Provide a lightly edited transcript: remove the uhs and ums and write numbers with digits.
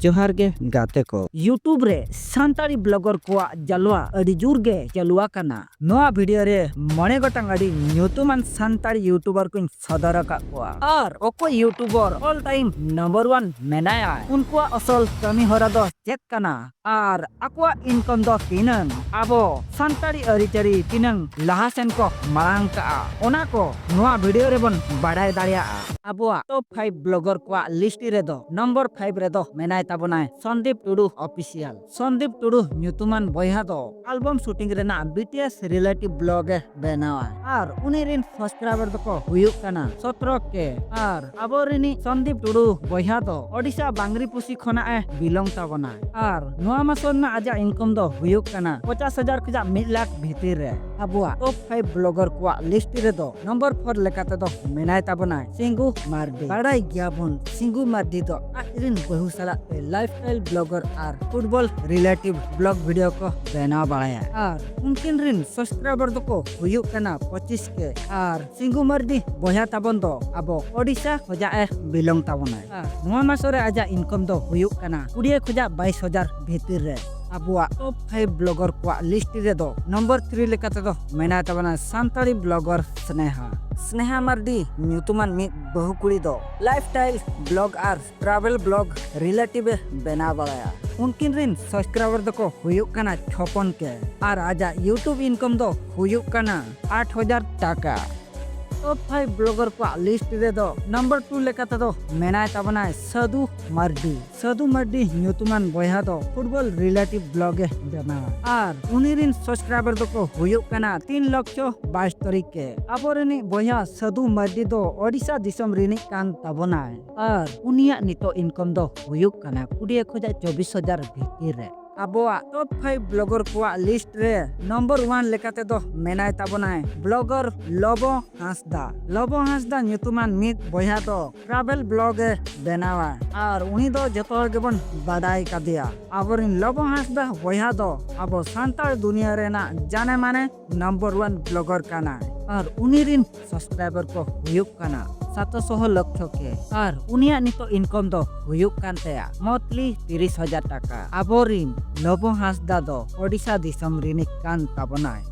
जोहार गे गाते को यूट्यूब रे सान्ताड़ी ब्लॉगर को जलवा अड़ी जोर गे चलुआ कना नोआ वीडियो रे मणे गोटांग अड़ी न्यूतुमान सान्ताड़ी यूट्यूबर को सदर का कोआ और ओको यूट्यूबर ऑल टाइम नंबर 1 मेनाया उनको असल कमी हरा दो चेक कना और अक्वा इनकम दो तीनंग अबो सान्ताड़ी अरिचरी तीनंग लहासेन को मांग का ओना को नोआ वीडियो रे बन बढ़ाई दाड़िया अबुआ टॉप 5 ब्लॉगर को लिस्ट रे दो नंबर 5 रे दो मेनाय ताबनाय संदीप टुडू ऑफिशियल संदीप टुडू न्यूतुमान बयहा दो एल्बम शूटिंग रेना बीटीएस रिलेटिव ब्लॉग बनावा और उनी रिन सब्सक्राइबर दको हुयुक कना 17 के और अबोरिनी संदीप टुडू बयहा दो ओडिशा बांग्रीपुसी खना बिलोंग ताबनाय और नोआ मासन ना आजा इनकम दो हुयुक कना 50,000 खुजा 1 लाख भीतर रे अबुआ टॉप 5 ब्लॉगर को लिस्ट रे दो नंबर 4 लेकाते दो मेनाय ताबनाय सिंगू मार्डी बाड़ाई गियाबन सिंगू मार्डी दो आखिरिन बहु सारा लाइफस्टाइल ब्लॉगर और फुटबॉल रिलेटिव ब्लॉग वीडियो को बना बाड़ाया और उनकिन रिन सब्सक्राइबर दको हुयुक कना 25 के और सिंगू मार्डी बया ताबन दो अबो ओडिशा खोजा बिलोंग ताबनाय नोआ मासरे आजा इनकम दो हुयुक कना 20 खोजा 22,000 भीतर रे अबुआ टॉप 5 ब्लॉगर को लिस्ट रे दो नंबर 3 लेकाते दो मेना ताबना सान्ताड़ी ब्लॉगर स्नेहा मार्डी न्यूतुमान मित बहु कुड़ी दो लाइफस्टाइल ब्लॉग और ट्रैवल ब्लॉग रिलेटिव बना बाया उनकिन रिन सब्सक्राइबर दको हुयुक कना 56 के और आजा यूट्यूब इनकम दो हुयुक कना 8,000 टाका टॉप 5 ब्लॉगर को लिस्ट रे दो नंबर 2 लेकाते दो मेनाय ताबनाय साधु मार्डी न्यूतुमान बयहा दो फुटबॉल रिलेटिव ब्लॉग बना और उनिरिन सब्सक्राइबर दको हुयुक कना 3,22,000 तारीख के अबोरिनी बयहा साधु मार्डी दो ओडिशा दिसम रिनी कान ताबनाय और उनिया नितो इनकम दो हुयुक कना 24,000 भीतर रे अबुआ टॉप 5 ब्लॉगर को लिस्ट रे नंबर 1 लेकाते दो मेनाय ताबनाय ब्लॉगर लबो हांसदा न्यूतुमान मित बयहा दो ट्रैवल ब्लॉग बनावा और उनी दो जतो गेबन बाडाई का दिया अबरिन लबो हांसदा बयहा दो अबो सान्ताड़ दुनिया रेना जाने माने नंबर 1 ब्लॉगर काना और उनिरिन सब्सक्राइबर को हुयुक कना 700 लाख के और उनिया नितो इनकम दो हुयुक कान तया मोटली 30,000 टाका अबोरिन लबो हांसदा दो ओडिशा दिसम रिनी कान ताबनाय